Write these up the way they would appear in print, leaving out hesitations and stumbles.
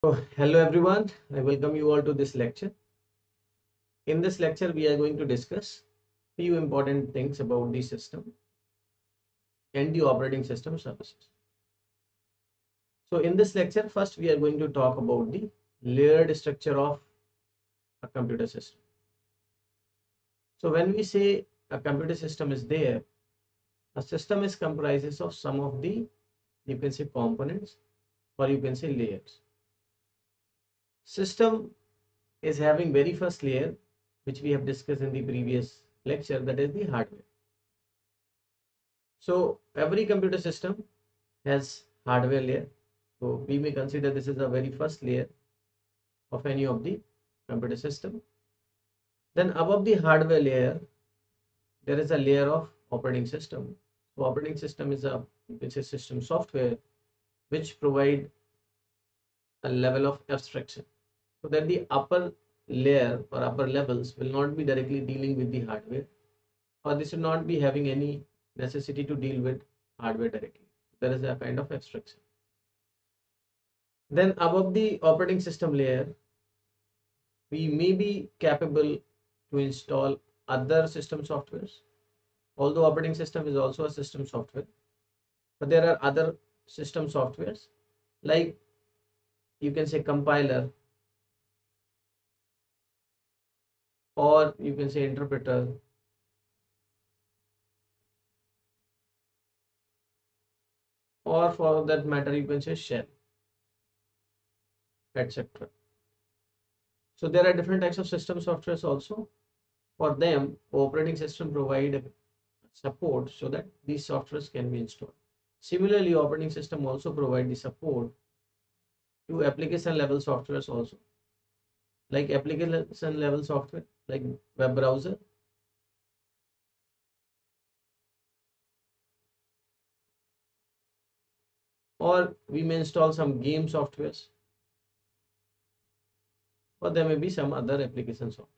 So, hello everyone, I welcome you all to this lecture. In this lecture, we are going to discuss few important things about the system and the operating system services. So, in this lecture, first we are going to talk about the layered structure of a computer system. So, when we say a computer system is there, a system is comprises of some of the, you can say, components, or you can say layers. System is having very first layer, which we have discussed in the previous lecture, that is the hardware. So every computer system has hardware layer. So we may consider this is the very first layer of any of the computer system. Then above the hardware layer, there is a layer of operating system. So operating system is a, you can say, system software which provide a level of abstraction, so that the upper layer or upper levels will not be directly dealing with the hardware, or this should not be having any necessity to deal with hardware directly. There is a kind of abstraction. Then above the operating system layer, we may be capable to install other system softwares. Although operating system is also a system software, but there are other system softwares like, you can say, compiler, or you can say interpreter, or for that matter you can say shell, etc. So there are different types of system softwares also. For them, operating system provide support so that these softwares can be installed. Similarly, operating system also provide the support to application level softwares also, like application level software like web browser, or we may install some game softwares, or there may be some other application software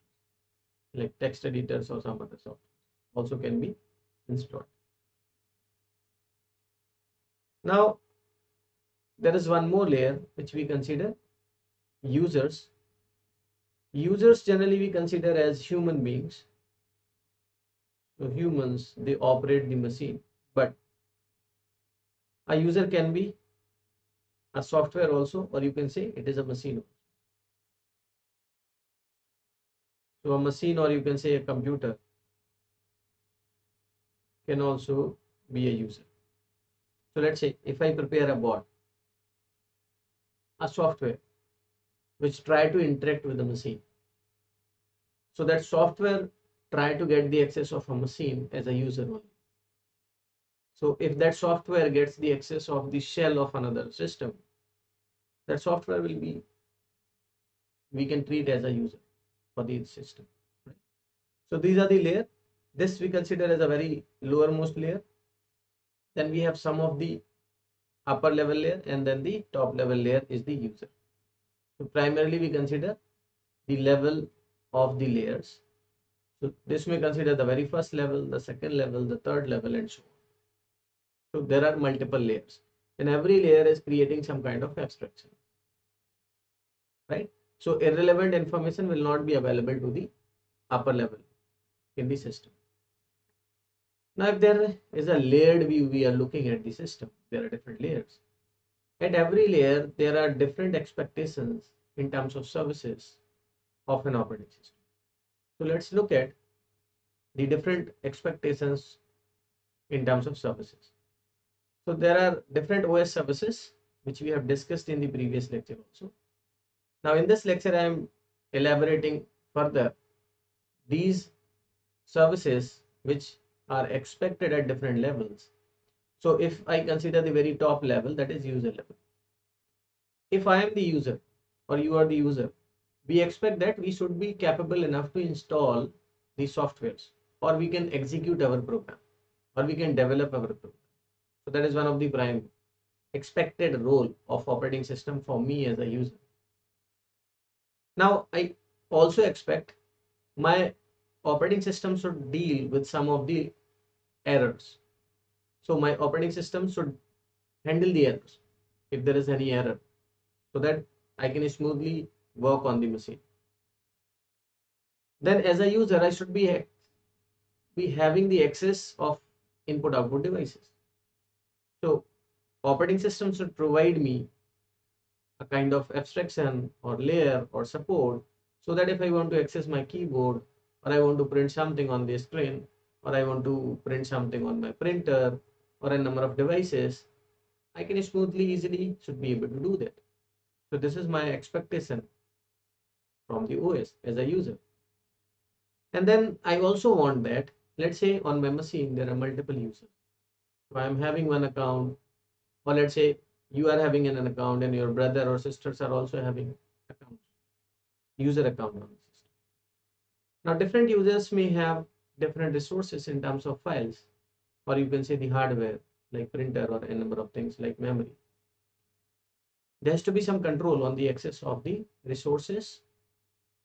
like text editors or some other software also can be installed. Now there is one more layer which we consider users. Users generally we consider as human beings. So humans, they operate the machine, but a user can be a software also, or you can say it is a machine. So a machine, or you can say a computer, can also be a user. So let's say if I prepare a bot, a software which try to interact with the machine, so that software try to get the access of a machine as a user only. So if that software gets the access of the shell of another system, that software will be, we can treat as a user for the system, right? So these are the layer. This we consider as a very lowermost layer. Then we have some of the upper level layer, and then the top level layer is the user. So primarily we consider the level of the layers. So this may consider the very first level, the second level, the third level, and so on. So there are multiple layers, and every layer is creating some kind of abstraction, right? So irrelevant information will not be available to the upper level in the system. Now if there is a layered view, we are looking at the system, there are different layers. At every layer there are different expectations in terms of services of an operating system. So let's look at the different expectations in terms of services. So there are different OS services which we have discussed in the previous lecture also. Now in this lecture I am elaborating further these services which are expected at different levels. So if I consider the very top level, that is user level. If I am the user or you are the user, we expect that we should be capable enough to install the softwares, or we can execute our program, or we can develop our program. So that is one of the prime expected role of operating system for me as a user. Now I also expect my operating system should deal with some of the errors. So my operating system should handle the errors if there is any error, so that I can smoothly work on the machine. Then as a user, I should be having the access of input output devices. So operating system should provide me a kind of abstraction or layer or support, so that if I want to access my keyboard, or I want to print something on the screen, or I want to print something on my printer or a number of devices, I can smoothly, easily should be able to do that. So this is my expectation from the OS as a user. And then I also want that, let's say on my machine, there are multiple users. So I'm having one account, or let's say you are having an account and your brother or sisters are also having account, user account on the system. Now different users may have different resources in terms of files, or you can say the hardware like printer or a number of things like memory. There has to be some control on the access of the resources,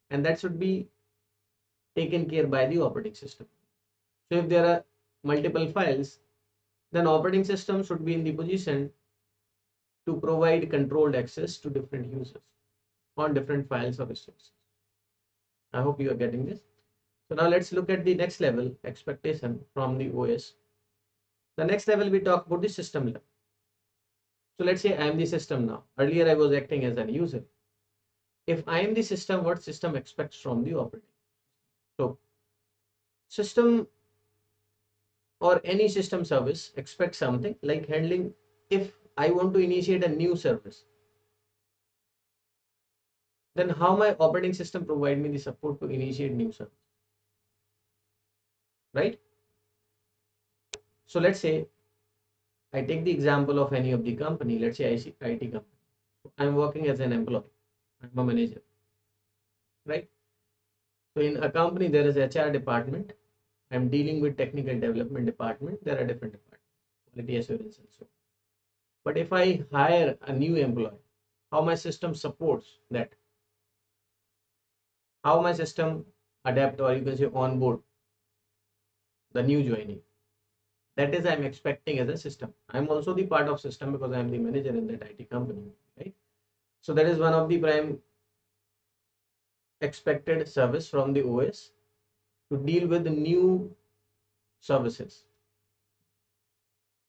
and that should be taken care by the operating system. So if there are multiple files, then operating system should be in the position to provide controlled access to different users on different files or resources. I hope you are getting this. So now let's look at the next level expectation from the OS. The next level we talk about the system level. So let's say I am the system now. Earlier I was acting as a user. If I am the system, what system expects from the operating? So system or any system service expects something like handling. If I want to initiate a new service, then how my operating system provide me the support to initiate new service, right? So let's say I take the example of any of the company, let's say IT company. I'm working as an employee, I'm a manager, right? So in a company, there is HR department. I'm dealing with technical development department. There are different departments, quality assurance and so on. But if I hire a new employee, how my system supports that, how my system adapt, or you can say onboard the new joinee. That is I'm expecting as a system. I'm also the part of system because I'm the manager in that IT company, right? So that is one of the prime expected service from the OS to deal with the new services.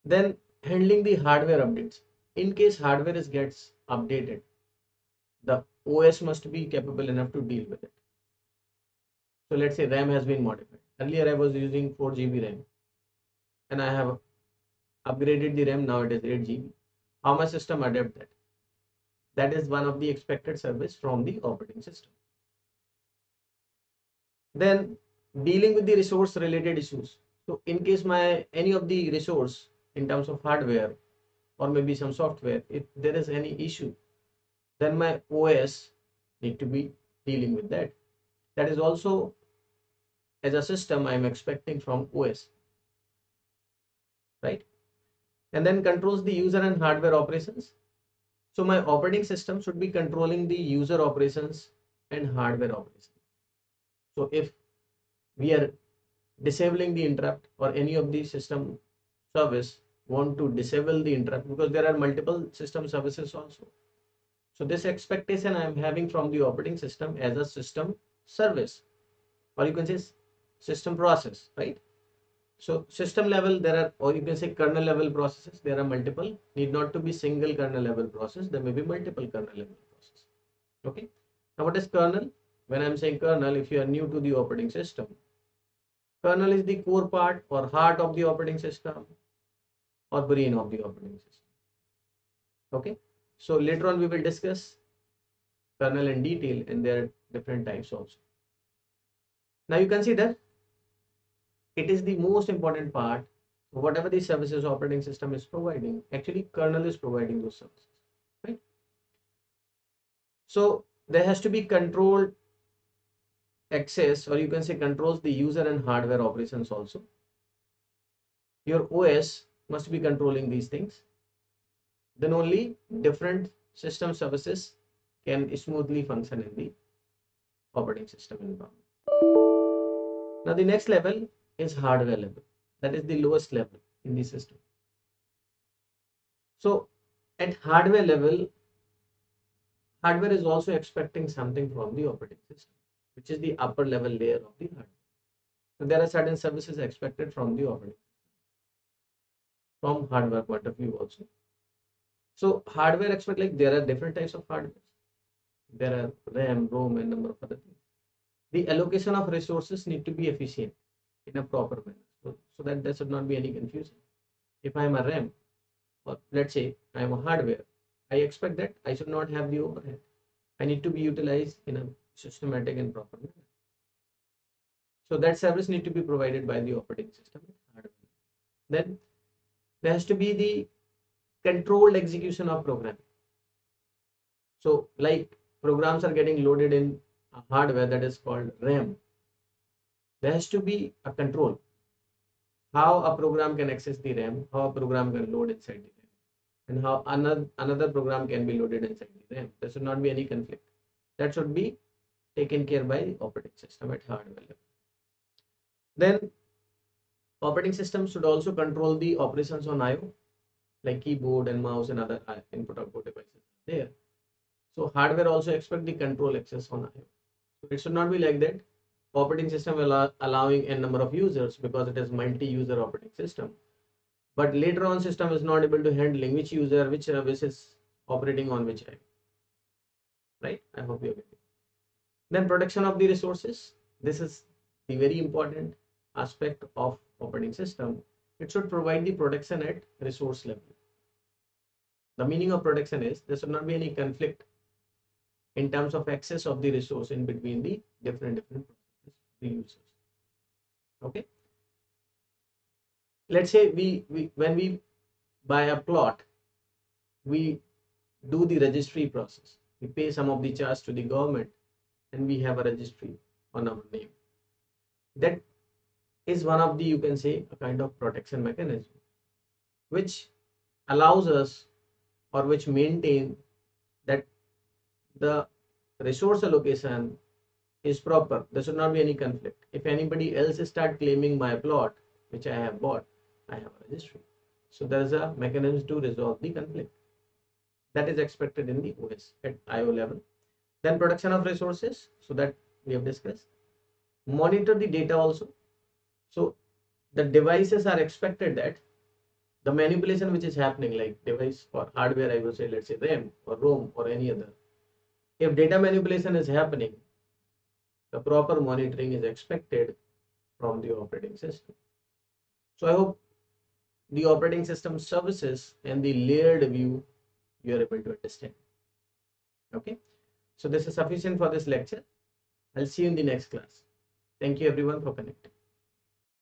Then handling the hardware updates. In case hardware gets updated, the OS must be capable enough to deal with it. So let's say RAM has been modified. Earlier I was using 4 GB RAM and I have upgraded the RAM, now it is 8 GB. How my system adapt that? That is one of the expected service from the operating system. Then dealing with the resource related issues. So in case my any of the resource in terms of hardware or maybe some software, if there is any issue, then my OS need to be dealing with that. That is also as a system I'm expecting from OS, right? And then controls the user and hardware operations. So my operating system should be controlling the user operations and hardware operations. So if we are disabling the interrupt or any of the system service want to disable the interrupt, because there are multiple system services also. So this expectation I am having from the operating system as a system service, or you can say system process, right? So system level there are, or you can say kernel level processes, there are multiple, need not to be single kernel level process, there may be multiple kernel level process. Okay, now what is kernel? When I'm saying kernel, if you are new to the operating system, kernel is the core part or heart of the operating system or brain of the operating system. Okay, so later on we will discuss kernel in detail, and there are different types also. Now you consider it is the most important part. Whatever the services operating system is providing, actually kernel is providing those services, right? So there has to be controlled access, or you can say controls the user and hardware operations also. Your OS must be controlling these things. Then only different system services can smoothly function in the operating system environment. Now the next level is hardware level. That is the lowest level in the system. So at hardware level, hardware is also expecting something from the operating system, which is the upper level layer of the hardware. So there are certain services expected from the operating system, from hardware point of view also. So hardware expect, like there are different types of hardware. There are RAM, ROM, and number of other things. The allocation of resources need to be efficient in a proper manner, so that there should not be any confusion. If I am a RAM, or let's say I am a hardware, I expect that I should not have the overhead. I need to be utilized in a systematic and proper manner. So that service need to be provided by the operating system hardware. Then there has to be the controlled execution of program. So like programs are getting loaded in a hardware that is called RAM. There has to be a control. How a program can access the RAM, how a program can load inside the RAM, and how another program can be loaded inside the RAM. There should not be any conflict. That should be taken care by the operating system at hardware level. Then operating system should also control the operations on I/O, like keyboard and mouse and other input-output devices there. So hardware also expect the control access on I/O. So it should not be like that. Operating system will allowing a number of users because it is multi-user operating system. But later on, system is not able to handling which user, which service is operating on which I/O. Right? I hope you get it. Then protection of the resources. This is the very important aspect of operating system. It should provide the protection at resource level. The meaning of protection is there should not be any conflict in terms of access of the resource in between the different processes, the users. Okay. Let's say when we buy a plot, we do the registry process. We pay some of the charge to the government, and we have a registry on our name. That is one of the, you can say, a kind of protection mechanism, which allows us or which maintain that the resource allocation is proper. There should not be any conflict. If anybody else start claiming my plot, which I have bought, I have a registry. So there is a mechanism to resolve the conflict. That is expected in the OS at I/O level. Then protection of resources, so that we have discussed. Monitor the data also. So the devices are expected that the manipulation which is happening, like device or hardware, I will say, let's say RAM or ROM or any other, if data manipulation is happening, the proper monitoring is expected from the operating system. So I hope the operating system services and the layered view you are able to understand. Okay, so this is sufficient for this lecture. I'll see you in the next class. Thank you everyone for connecting.